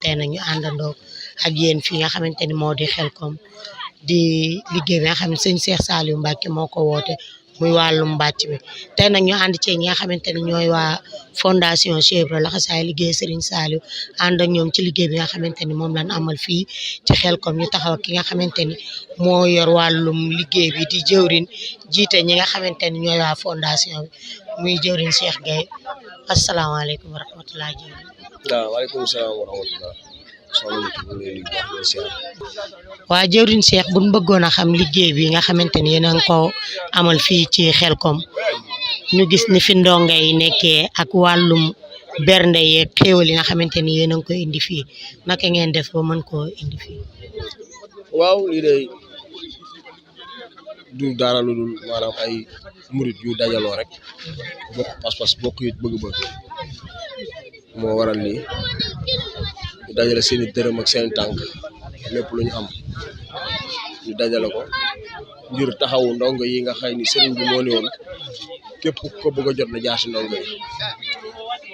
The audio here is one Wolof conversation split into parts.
tey nag ñu àndandoo ak yéen fi nga xamante ni moo di Xelcom di liggéey bi nga xam ne sëñ Cheikh Saliou Mbacké moo ko woote muy wàllum mbàcc mi tey nag ñu ànd ci ñi nga xamante ni ñooy waa fondation Cheikh Ibra Laxasaay liggéey Serigne Saliou ànd ak ñoom ci liggéey bi nga xamante ni moom lañ amal fii ci Xelcom ñu taxaw ak ki nga xamante ni moo yor wàllum liggéey bi di jëwrin jiite ñi nga xamante ni ñooy waa fondation bi muy jëwrin Cheikh Gueye asalaamaaleykum wa rahmatulah jëwrin. waaw waaleykum salaam wa rahmatulah. waa jëwriñ Cheikh buñ bëggoon a xam liggéey bi nga xamante ni yéen a ngi ko amal fii ci Xelcom ñu gis ni fi ndongo yi nekkee ak wàllum bernde yeeg xéewal yi nga xamante ni yéen a ngi koy indi fii naka ngeen def ba mën koo indi fii. waaw lii de du dara lu dul maanaam ay murit yu dajaloo rek bokk pas-pas bokk it bëgg-bëgg moo waral lii ñu dajale seeni dërëm ak seeni tànk lépp lu ñu am ñu dajale ko ngir taxawu ndongo yi nga xëy ni sëriñ bi moo ne woon képp ko bëgg a jot na jaar si ndongo yi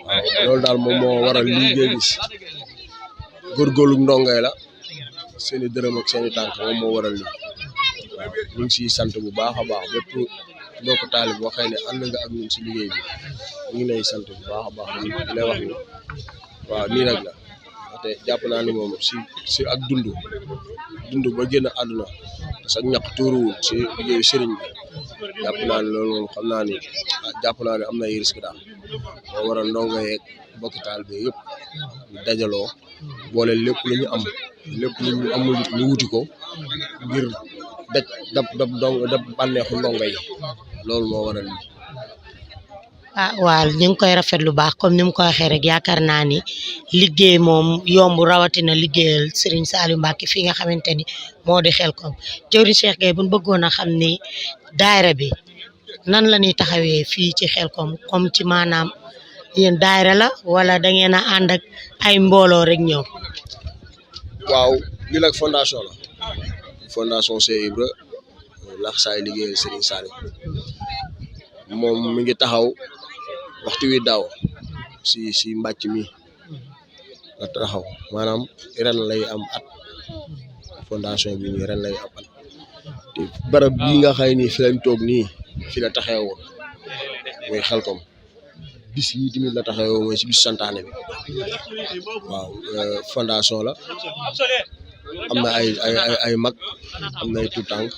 waaw loolu daal moom moo waral lii ngay gis góorgóorlu ndongo yi la seeni dërëm ak seeni tànk moom moo waral lii waaw ñu ngi siy sant bu baax a baax bépp mbokku taalib boo xëy ne ànd nga ak ñun si liggéey bi ñu ngi lay sant bu baax a baax di lay wax ni waaw nii nag la te jàpp naa ni moom si ak dund ba génn àdduna parce que ñàkk tuuruwul si liggéeyu sëriñ bi jàpp naa ni loolu moom xam naa ni jàpp naa ni am na ay risque daal moo waral ndongo yeeg mbokki taalibe bi yëpp ñu dajaloo boole lépp lu ñu am lépp lu ñu amul ñu wuti ko ngir dab bànneexu ndongo yi loolu moo waral lii. waaw ñu ngi koy rafet lu baax comme ni mu ko waxee rek yaakaar naa ni liggéey moom yomb rawatina liggéeyal Serigne Saliou Mbacké fii nga xamante ni moo di Xelcom jëwriñ Cheikh Gueye buñ bëggoon a xam ni daayira bi nan la ñuy taxawee fii ci Xelcom comme ci maanaam yéen daayira la wala da ngeen a ànd ak ay mbooloo rek ñëw. waaw lii nag fondation la fondation Cheikh Ibra Laxasaay liggéeyal Serigne Saliou moom mi ngi taxaw waxtu wi daaw si mbàcc mi la taxaw maanaam ren lay am at fondation bi nii ren lay am at te barab bii nga xëy ni fi lañ toog nii fi la taxawoo mooy Xelcom bis yi tamit la taxawoo mooy si bis santaane bi waaw fondation la am na ay mag am na ay tuutànk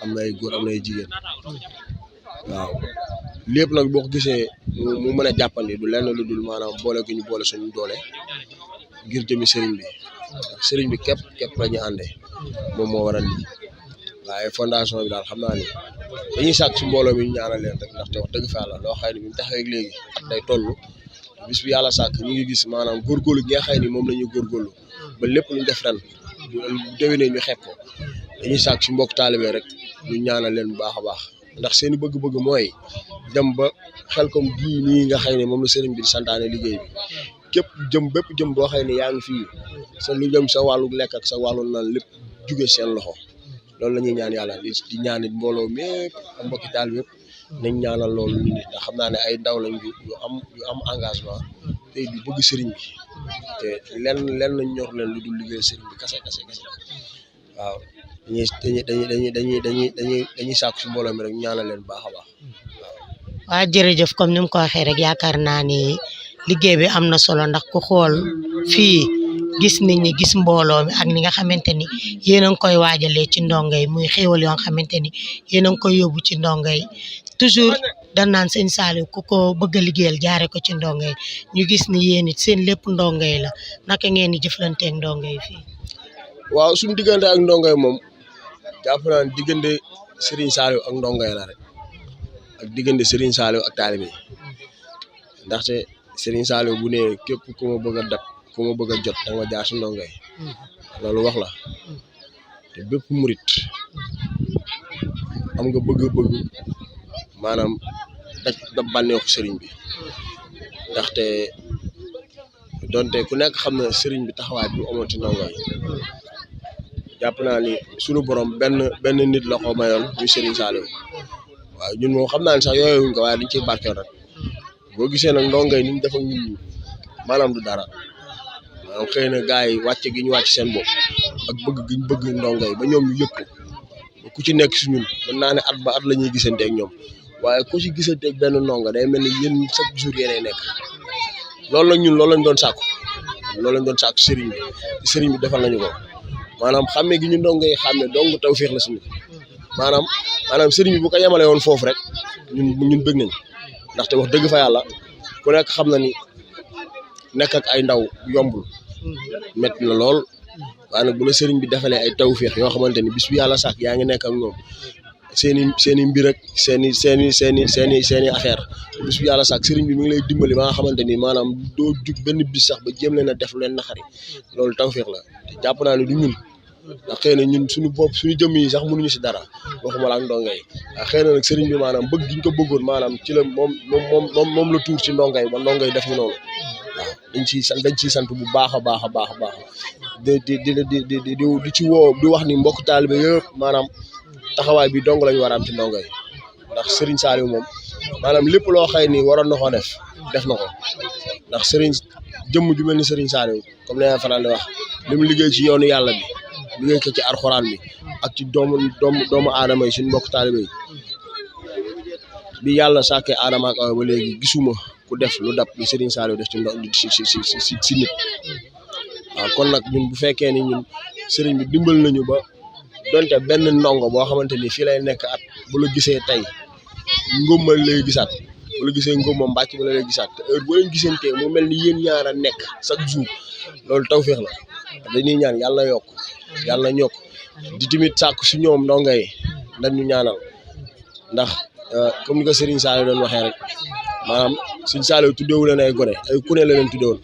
am na ay góor am na ay jigéen waaw lépp nag boo ko gisee mu mën a jàppandi du lenn lu dul maanaam boole gi ñu boole suñu doole ngir jëmi sëriñ bi sëriñ bi képp la ñu àndee moom moo waral lii waaye fondation bi daal xam naa ni dañuy sàkk si mbooloo mi ñu ñaanal leen rek ndaxte wax dëgg fa yàlla loo xëy ni bi mu taxawee léegi at day toll bis bi yàlla sàkk ñu ngi gis maanaam góorgóorlu gi nga xëy ni moom la ñuy góorgóorlu ba lépp lu ñu def ren bu déwénee ñu xeeb ko dañuy sàkk si mbokk taalibe rek ñu ñaanal leen bu baax a baax ndax seen i bëgg-bëgg mooy dem ba Xelcom bii nii nga xëy ne moom la sëriñ bi di santaane liggéey bi képp bépp jëm boo xëy ne yaa ngi fii sa lu jëm sa wàllu lekk ak sa wàllu naan lépp jóge seen loxo loolu la ñuy ñaan yàlla di ñaanit mbooloo mépp ak mbokki taal yëpp nañ ñaanal loolu ñu nit ndax xam naa ne ay ndaw lañ yu am engagement te di bëgg sëriñ bi te lenn nañ ñor leen lu dul liggéey sëriñ bi kase waaw dañuy sàkku si mbooloo mi rek ñaanal leen baax a baax waaw jërëjëf comme ni mu ko waxee rek yaakaar naa ni liggéey bi am na solo ndax ku xool fii gis nit ñi gis mbooloo mi ak ni nga xamante ni yéen a ngi koy waajalee ci ndongo yi muy xéewal yoo xamante ni yéen a ngi koy yóbbu ci ndongo yi toujours dañ naan sëñ Saliou ku ko bëgg a liggéeyal jaare ko ci ndongo yi ñu gis ni yéen it seen lépp ndongo yi la naka ngeen di jëflanteeg ndongo yi fii. waaw suñu diggante ak ndongo yi moom jàpp naa ne diggante Serigne Saliou ak ndongo yi la rek ak diggante Serigne Saliou ak taalibe yi ndaxte Serigne Saliou bu ne képp ku ma bëgg a dab ku ma bëgg a jot da nga jaar si ndongo yi loolu wax la te bépp murit am nga bëgg-bëgg maanaam dab bànneexu Serigne bi ndaxte donte ku nekk xam na Serigne bi taxawaay bi amoon ci ndongo yi jàpp naa ni sunu borom benn nit la ko mayoon muy Serigne Saliou waaw ñun moom xam naa ne sax yooyu wuñ ko waaye dañ ciy barkeel rek boo gisee nag ndongay ni ñu def ak ñun ñi maanaam du dara maanaam xëy na gars yi wàcce gi ñu wàcc seen bopp ak bëgg gi ñu bëgg ndongay ba ñoom ñu yëg ko ku ci nekk si ñun mën naa ne at ba at la ñuy gisante ak ñoom waaye ku ci gisante ak benn ndongo day mel ni yéen chaque jour yéenay nekk loolu nag ñun loolu lañ doon sàkku sëriñ bi defal nañu ko maanaam xàmme gi ñu ndongo yi xàmme dong tawfeex la suñu maanaam sëriñ bi bu ko yemale woon foofu rek ñun bëgg nañ ndaxte wax dëgg fa yàlla ku nekk xam na ni nekk ak ay ndaw yombul métti na lool waaye nag bu la sëriñ bi defalee ay tawfeex yoo xamante ni bis bu yàlla sàkk yaa ngi nekk ak ñoom seeni mbir ak seeni affaire bis bu yàlla sàkk sëriñ bi mi ngi lay dimbali ba nga xamante ni maanaam doo jug benn bis sax ba jéem leen a def leen naxari loolu tawfeex la te jàpp naa ne du ñun ndax xëy na ñun suñu bopp suñu jëmm yi sax mënuñu si dara waxuma la ak ndongo yi waaw xëy na nag sëriñ bi maanaam bëgg gi ñu ko bëggoon maanaam ci la moom la tuur ci ndongo yi ba ndongo yi def ñu noonu waaw dañ ciy sant bu baax a baax a baax a baax di ci woo di wax ni mbokk taalibe yëpp maanaam taxawaay bi dong lañu war a am ci ndongo yi ndax Serigne Saliou moom maanaam lépp loo xëy ni waroon na ko def na ko ndax Serigne jëmm ju mel ni Serigne Saliou comme li nga faral di wax li mu liggéey ci yoonu yàlla bi liggéey ko ci alxuraan bi ak ci doomu aadama yi suñu mbokk taalibe yi bi yàlla sàkkee aadama ak awa ba léegi gisuma ku def lu dab li Serigne Saliou def ci si nit waaw kon nag ñun bu fekkee ni ñun Serigne bi dimbal nañu ba donte benn ndongo boo xamante ni fii lay nekk at bu la gisee tey ngóob lay gisaat bu la gisee ngóob mbàcc ba la lay gisaat te heure boo leen gisantee mu mel ni yéen ñaar a nekk chaque jour loolu tawfeex la dañuy ñaan yàlla ñokk di tamit sàkku si ñoom ndongo yi dañ ñu ñaanal ndax comme ni ko Serigne Saliou doon waxee rek maanaam Serigne Saliou tuddeewu leen ay gone ay kune la leen tuddeewoon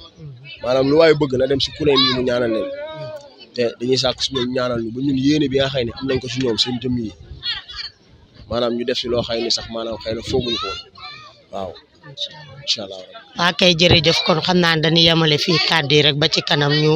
maanaam lu waaye bëgg na dem si kune mi mu ñaanal leen te dañuy sàkk si ñoom ñaanal ñu ba ñun yéene bi nga xëy ne am nañ ko si ñoom seen jëmm yi maanaam ñu def si loo xëy ne sax maanaam xëy na fooguñu ko woon waaw incha allah. waa kay jërëjëf kon xam naa dañuy yemale fii kàddu yi rek ba ci kanam ñu.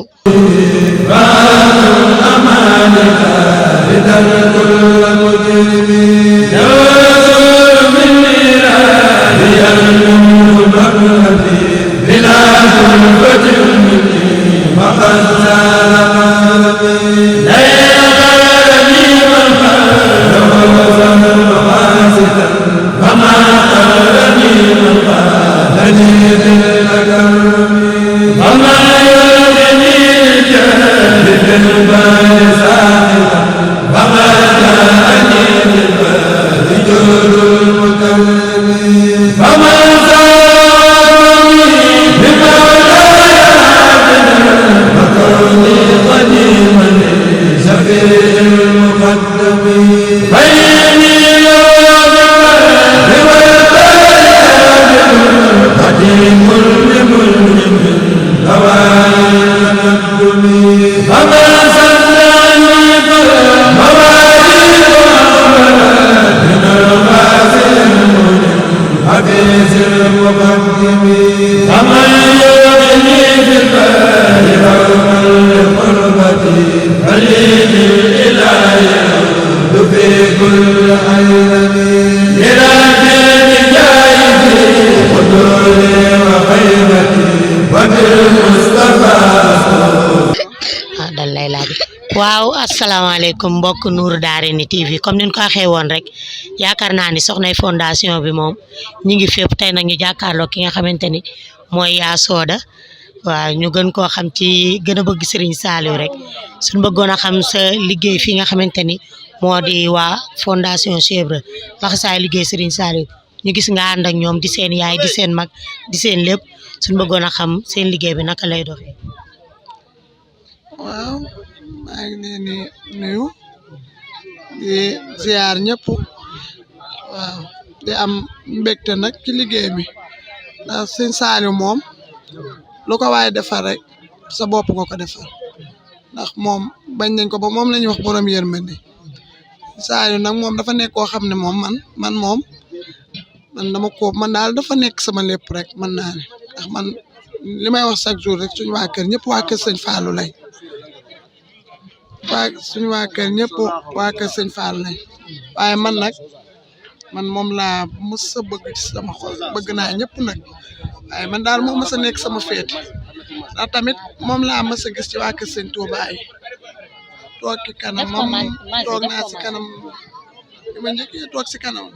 waaw asalaamaaleykum mbokk Nourou Darayni TV comme niñ ko waxee woon rek yaakaar naa ni soxnay fondation bi moom ñi ngi fépp tey nag ñu jàkkaarloo ki nga xamante ni mooy Yaa Soda waaw ñu gën koo xam ci gën a bëgg Serigne Saliou rek suñ bëggoon a xam sa liggéey fi nga xamante ni moo di waa fondation Cheikh Ibra laxasaay liggéey Serigne Saliou ñu gis nga ànd ak ñoom di seen yaay di seen mag di seen lépp suñ bëggoon a xam seen liggéey bi naka lay doxee. waaw maa ngi leen di nuyu di ziar ñëpp waaw di am mbégte nag ci liggéey bi ndax Serigne Saliou moom lu ko waaye defar rek sa bopp nga ko defar ndax moom bañ nañ ko ba moom la ñuy wax borom yërmande Saliou nag moom dafa nekk koo xam ne moom man man daal dafa nekk sama lépp rek mën naa ne ndax man li may wax chaque jour rek suñu waa kër ñëpp waa kër sëñ Fallou lañ suñu waa kër ñëpp waa kër sëñ Fallou lañ waaye man nag man moom laa mës a bëgg ci sama xol bëgg naa ñëpp nag waaye man daal moo mës a nekk sama féete ndax tamit moom laa mës a gis ci waa kër Sëñ Tuubaa yi toog ci kanam moom toog naa si kanam bi ma njëkkee toog si kanam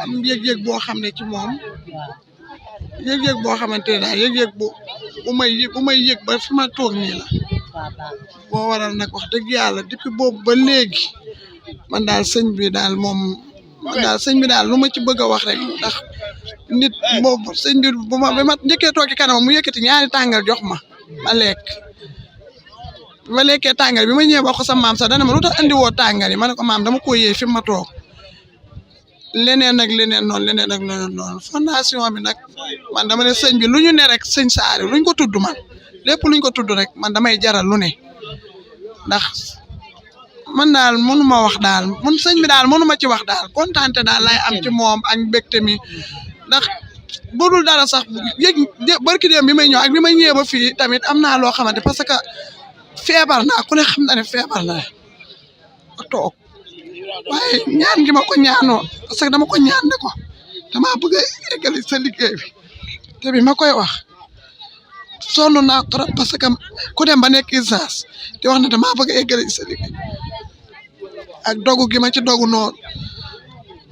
am yëg-yëg boo xam ne ci moom yëg-yëg boo xamante ne daal yëg-yëg bu may yëg ba fi ma toog nii la boo waral nag wax dëgg yàlla depuis boobu ba léegi man daal sëñ bi daal moom lu ma ci bëgg a wax rek ndax nit boobu sëñ bi bi ma njëkkee toog ci kanam mu yëkkati ñaari tàngal jox ma lekk bi ma lekkee tàngal bi ma ñëwee wax ko sa maam sax dana ma lu tax andi woo tàngal yi ma ne ko maam dama ko yee fi ma toog leneen ak leneen noonu fondation bi nag man dama ne sëñ bi lu ñu ne rek sëñ Saliou luñ ko tudd man lépp luñ ko tudd rek man damay jaral lu ne ndax man daal mënuma wax daal man sëñ bi daal mënuma ci wax daal kontaante daal lay am ci moom ak mbégte mi ndax budul dara sax yëg barki dem bi may ñëw ak bi may ñëwee ba fii tamit am naa loo xamante parce que feebar naa ku ne xam na ne feebar na toog waaye ñaan gi ma ko ñaanoo parce que dama ko ñaan ne ko dama bëgg a eggali sa liggéey bi te bi ma koy wax sonn naa trop parce que ku dem ba nekk urgence di wax ne dama bëgg a eggali sa liggéey ak dogu gi ma ci dogu noonu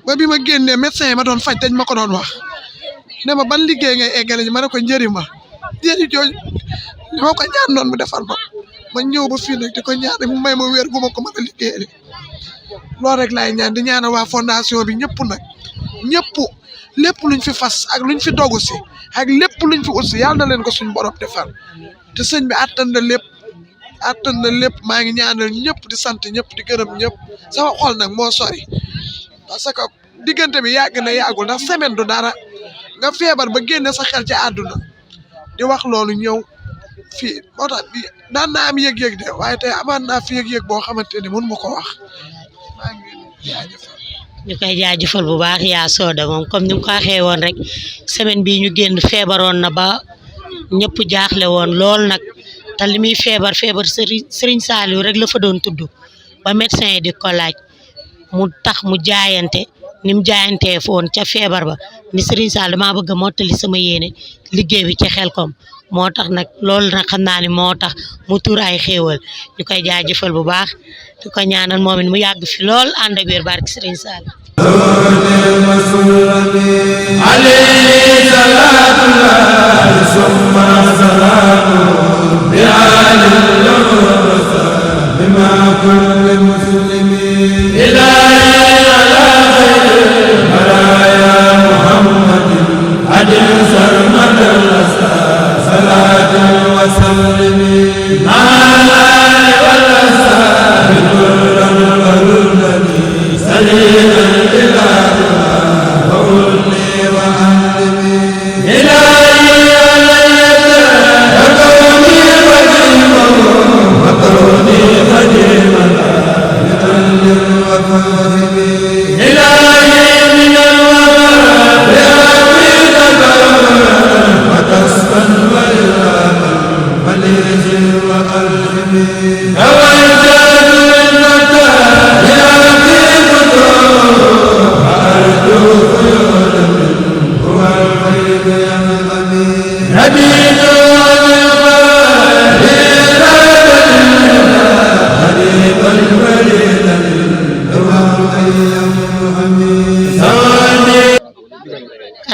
ba bi ma génnee médecin yi ma doon faj dañ ma ko doon wax ne ma ban liggéey ngay eggali ji ma ne ko njëriñ ma njëriñ jooju li ma ko ñaan noonu mu defal ma ñëw ba fii nag di ko ñaan mu may ma wér gu ma ko mën a liggéeyee loolu rek laay ñaan di ñaanal waa fondation bi ñëpp nag ñëpp lépp luñ fi fas ak luñ fi dogu si ak lépp luñ fi aussi yàlla na leen ko suñ borom defal te sëñ bi attan na lépp maa ngi ñaanal ñëpp di sant ñëpp di gërëm ñëpp sama xol nag moo sori parce que diggante bi yàgg na yàggul ndax semaine du dara nga feebar ba génne sa xel ci àdduna di wax loolu ñëw fii moo tax daan naa am yëg-yëg de waaye tey amaat naa fi yëg-yëg boo xamante ne mënu ma ko wax maa ngi jaajëfal ñu koy jaajëfal bu baax yaa Soda moom comme ni mu ko waxee woon rek semaine bii ñu génn feebaroon na ba ñëpp jaaxle woon lool nag te li muy feebar Serigne Saliou rek la fa doon tudd ba médecin yi di ko laaj mu tax mu jaayante ni mu jaayantee foon ca feebar ba ni Serigne Saliou damaa bëgg a mottali sama yéene liggéey bi ci Xelcom moo tax nag loolu nag xam naa ne moo tax mu tur ay xéewal ñu koy jaajëfal bu baax di ko ñaanal moom it mu yàgg fi lool ànd ak wér barke Serigne Saliou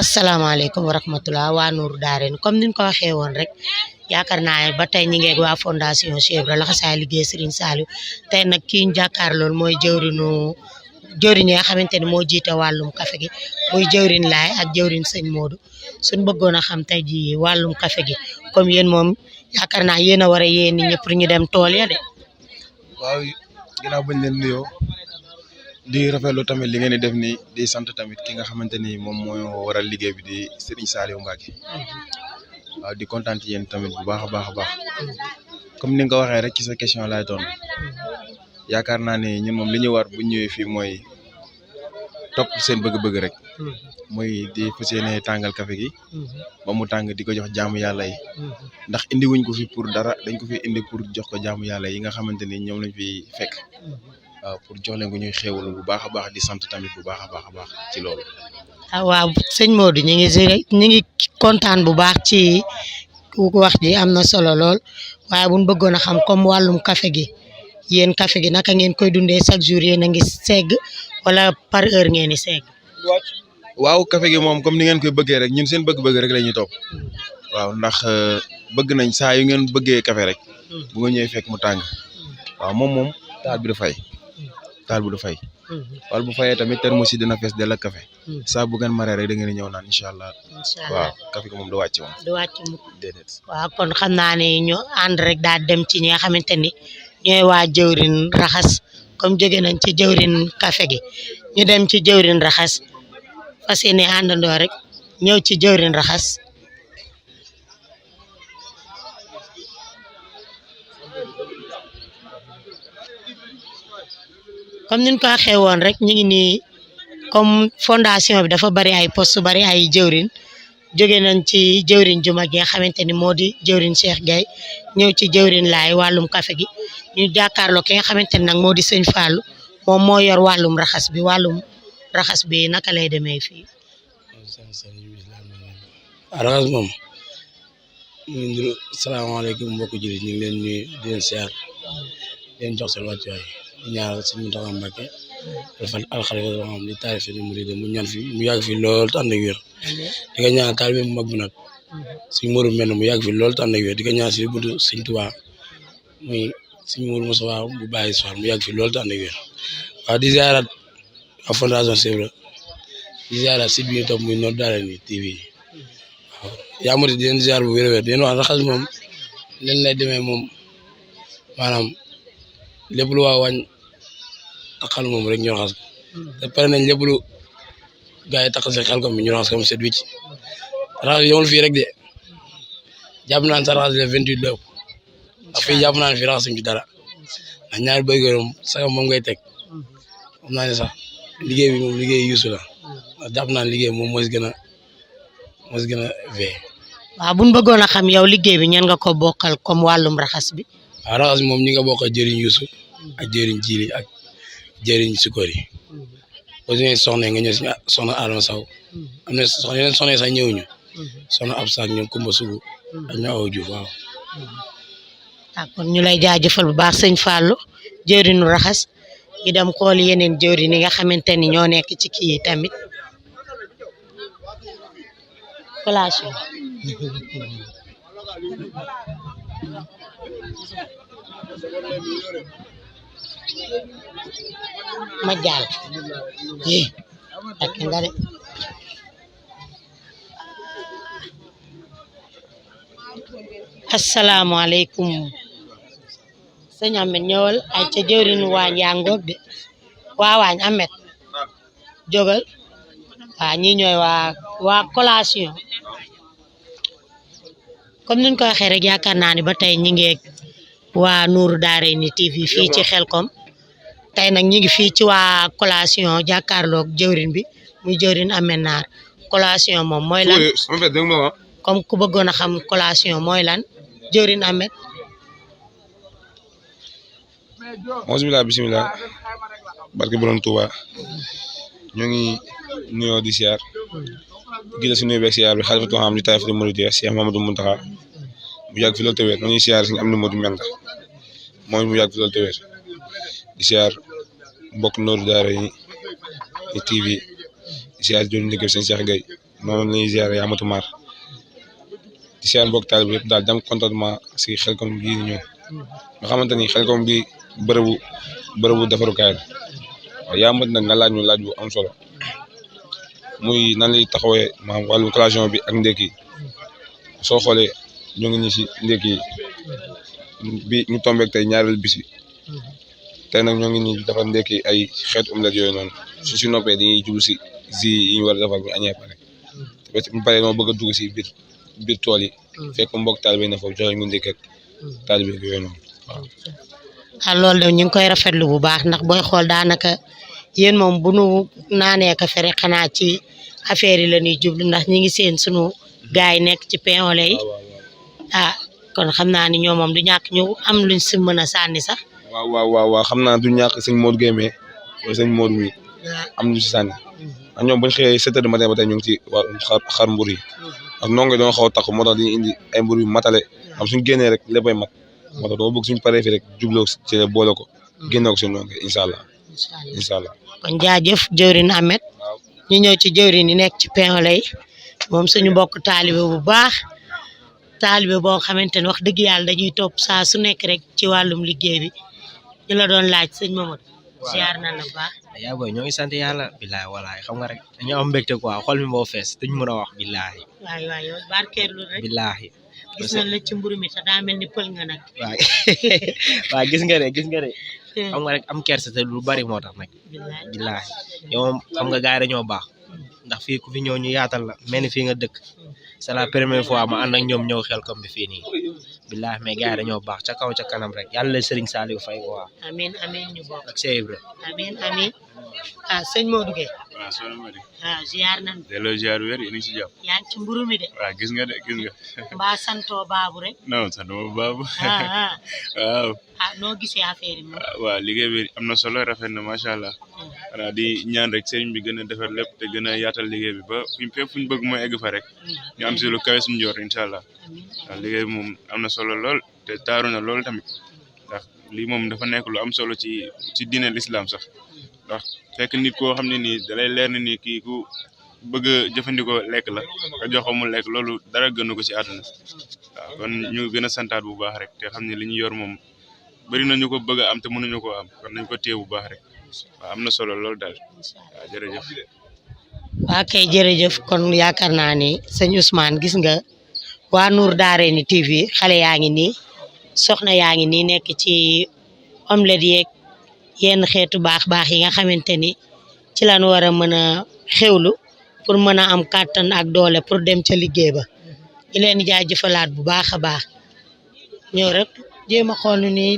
asalaamaaleykum wa rahmatulah waa Nourou Darayni comme ni ñu ko waxee woon rek yaakaar naa ne ba tey ñi ngi ak waa fondation Cheikh Ibra laxasaay liggéey Serigne Saliou tey nag kii ñu jàkkaar loolu mooy jëwriñ yi nga xamante ne moo jiite wàllum café gi muy jëwriñ laay ak jëwriñ sëñ Modou suñ bëggoon a xam tey ji wàllum café gi comme yéen moom yaakaar naa yéen a war a yéen nit ñëpp ñu dem tool ya de. waaw ginnaaw bañ leen nuyoo di rafetlu tamit li ngeen di def nii di sant tamit ki nga xamante ni moom moo waral liggéey bi di Serigne Saliou Mbacké waaw di kontaan ci yéen tamit bu baax a baax a baax comme ni nga ko waxee rek ci sa question laay doon yaakaar naa ne ñun moom li ñu war bu ñëwee fii mooy topp seen bëgg-bëgg rek mooy di fas yéene tàngal café gi ba mu tàng di ko jox jaamu yàlla yi ndax indi wuñ ko fi pour dara dañ ko fi indi pour jox ko jaamu yàlla yi nga xamante ni ñoom lañ fi fekk waaw pour jox leen ko ñuy xéewal bu baax a baax di sant tamit bu baax a baax ci loolu. waaw sëñ Modou ñu ngi kontaan bu baax ci wax ji am na solo lool waaye buñ bëggoon a xam comme wàllum café gi yéen café gi naka ngeen koy dundee chaque jour yéen a ngi segg wala par heure ngeen di segg. waaw café gi moom comme ni ngeen koy bëggee rek ñun seen bëgg-bëgg rek la ñuy topp waaw ndax bëgg nañ saa yu ngeen bëggee café rek bu nga ñëwee fekk mu tàng waaw moom taal bi du fay wala bu fayee tamit thermos yi dina fees dell ak café saa bu ngeen maree rek da ngeen ñëw naan incha allah waaw café gi moom du wàcc moom déedéet. waaw kon xam naa ne ñu ànd rek daal dem ci ñi nga xamante ni ñooy waa jëwrin raxas comme jóge nañ ci jëwrin café gi ñu dem ci jëwrin raxas fas yéene àndandoo rek ñëw ci jëwrin raxas comme niñ ko waxee woon rek ñu ngi nii comme fondation bi dafa bari ay poste bari ay jëwrin jóge nañ ci jëwrin ju mag yi nga xamante ni moo di jëwrin Cheikh Gaye ñëw ci jëwrin laay wàllum café gi ñu jàkkaarloo ki nga xamante ni nag moo di sëñ Fallou moom moo yor wàllum raxas bi naka lay demee fii. raxas moom salaamaaleykum mbokk jullit ñu ngi leen nuyu di leen siyaar di leen jox seen wàccuwaay di ñaanal Sëñ Mountakha Mbacké defal alxalifa xam di taarif ni mu di mu ñaan fi mu yàgg fi lool te ànd ak wér di ko ñaan taalibe mu mag bi nag Sëñ Modou Mbène mu yàgg fi lool te ànd ak wér di ko ñaan si buntu Sëñ Tuubaa muy Sëñ Modou Moustapha bu bàyyi soir mu yàgg fi lool te ànd ak wér waaw di ziarat waa fondation Cheikh Ibra di ziarat site bi ñu topp muy Noor Daarayni TV waaw yaa amati di leen ziar bu wér-wér di leen wax raxas moom leen lay demee moom maanaam lépp lu waa wañ taxal moom rek ñu raxas ko te pare nañ lépp lu gars yi taxal si xel ko mi ñu raxas ko mu set wicc raxas yomul fii rek de jàpp naan sa raxas le 28 la ëpp ndax fii jàpp naan fii raxas suñ ci dara ndax ñaari béy moom sax moom ngay teg xam naa ne sax liggéey bi moom liggéey yuusu la ndax jàpp naan liggéey moom moo si gën a vee. waaw bu ñu bëggoon a xam yow liggéey bi ñan nga ko bokkal comme wàllum raxas bi. waaw raxas bi moom ñi nga bokkal jëriñ yuusu ak jëriñ jiili ak jëriñ sukori boo si nee soxna nga ñëw si soxna Adama Sow am na soxna yeneen soxna yi sax ñëwuñu soxna Absa ak ñoom Kumba Sugu ak ñoom Awa Diouf waaw. kon ñu lay jaajëfal bu baax sëñ Fallou jëriñu raxas ñu dem xool yeneen jëriñ yi nga xamante ni ñoo nekk ci kii yi tamit collation ma jàll ak nga de asalaamaaleykum sëñ Ahmed ñëwal ay ca jëwriñu waañ yaa ngoog de waa waañ Ahmed jógal waa ñi ñooy waa collation comme niñ ko waxee rek yaakaar naa ni ba tey ñi ngi waa Nour Daarayni TV fii ci Xelkom tey nag ñi ngi fii ci waa collation jàkkaarloog jëwriñ bi muy jëwriñ Ahmed Naar collation moom mooy lan comme ku bëggoon a xam collation mooy lan jëwriñ Ahmed. bismillah bismillah barke borom Touba ñoo ngi nuyoo di siyaar gis si nuyu beeg siyaar bi xalifatu xam di taif di Mouride Cheikh Mamadou Mountakha mu yàgg fi loolu te wér ñoo ngi siyaar si am na Modou Mbenda mooy mu yàgg fi loolu te wér di siyaar mbokk Nour Daarayni TV di siyaar joni liggéey sëñ Cheikh Gaye noonu la ñuy siyaar Yaamatu Mar di siyaar mbokk taal bi yëpp daal dem contentement si Xelkom bii di ñëw nga xamante ni Xelkom bi bërëbu defarukaay la waaw yaamat nag nga laaj ñu laaj bu am solo muy nan lay taxawee maanaam wàllum collation bi ak ndékki soo xoolee ñu ngi ñu si ndékki bi ñu tombeek tey ñaareel bis bi tey nag ñoo ngi nii defar ndékki ay xeetu omelette yooyu noonu su si noppee dañuy jublu si yi ñu war a defar bu añee pare te bu paree noo bëgg a dugg si biir tool yi fekk mbokk taalibe na foofu joxe ñu ndékki ak taalibe yooyu noonu waaw. loolu de ñu ngi koy rafetlu bu baax ndax booy xool daanaka yéen moom bu nu naanee ko fere xanaa ci affaire yi la ñuy jublu ndax ñi ngi seen sunu gaay yi nekk ci pain au lait yi kon xam naa ni ñoom moom du ñàkk ñu am luñ si mën a sànni sax waaw xam naa du ñàkk sëñ Modou Guèye wala sëñ Modou mi am ñu si sànni ndax ñoom bañ xëyee 7 heures du matin ba tey ñu ngi ci xar mbur yi ak ndongo yi doon xaw a takku moo tax dañuy indi ay mbur yu matale xam suñ génnee rek léppay mat moo tax dama bëgg suñ paree fi rek jubloo ci boole ko génne ko si ndongo incha allah kon jaajëf jëwrin Ahmed ñu ñëw ci jëwrin yi nekk ci Pain-au-Lait moom suñu mbokk taalibe bu baax taalibe boo xamante ne wax dëgg yàlla dañuy topp saa su nekk rek ci wàllum liggéey bi ñu la doon laaj sëñ Mamadou ziar na la baax yaa booy ñoo ngi sant yàlla billaay walaay xam nga rek dañoo am mbégte quoi xol mi moo fees duñ mën a wax billaay waay yow barkeerlu rek billaay gis nañ la ci mburu mi te daa mel ni pël nga nag waaw gis nga de xam nga rek am kersa te lu bari moo tax nag billaay yow moom xam nga gars yi dañoo baax ndax fii ku fi ñëw ñu yaatal la mel ni fii nga dëkk c'est la première fois ma ànd ak ñoom ñëw Xelcom bi fii nii billaay mais gars yi dañoo baax ca kaw ca kanam rek yàlla Serigne Saliou Faye waa amiin ñu bokk ak Cheikh Ibra amiin sëñ Modou Guèye soxna Madi ziar nañ delloo ziar wér yéen a ngi si jàpp yaa ngi ci mburu mi de gis nga mbaa santoo baabu rek non santoo baabu waaw noo gisee affaire yi moom waaw liggéey bi am na solo rafet na macha allah xanaa di ñaan rek sëriñ bi gën a defar lépp te gën a yaatal liggéey bi ba fépp fu ñu bëgg mooy egg fa rek ñu am si lu kawe suñu joor incha allah waaw liggéey bi moom am na solo lool te taaru na lool tamit ndax lii moom dafa nekk lu am solo ci diine l'islam sax ndax fekk nit koo xam ne nii dalay leer na ni kii ku bëgg a jëfandikoo lekk la nga jox ko mu lekk loolu dara gënu ko ci àdduna waaw kon ñu gën a santaat bu baax rek te xam ne li ñu yor moom bëri na ñu ko bëgg a am te mënuñu koo am kon nañ ko téye bu baax rek waaw am na solo loolu daal waaw jërëjëf. waa kay jërëjëf kon yaakaar naa ni sëñ Ousmane gis nga waa Nour Daarayni TV xale yaa ngi nii soxna yaa ngi nii nekk ci omelette yeeg yenn xeetu baax yi nga xamante ni ci lañ war a mën a xewlu pour mën a am kàttan ak doole pour dem ca liggéey ba di leen jaajëfalaat bu baax a baax ñëw rek jéem a xool ni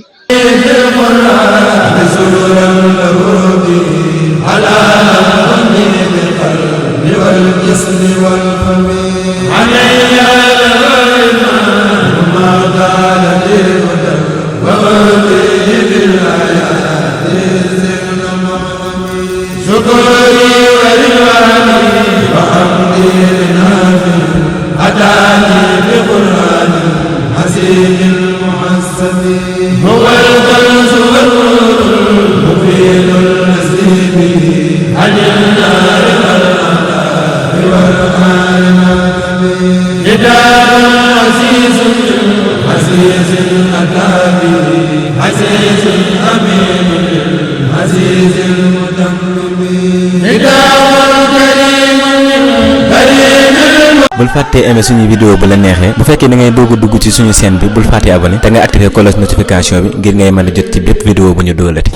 bul fàtte aimer suñu vidéo bu la neexee bu fekkee da ngay doog a dugg ci suñu chaîne bi bul fàtte abonné te nga activer cloche notification bi ngir ngay mën a jot ci bépp vidéo bu ñu doolati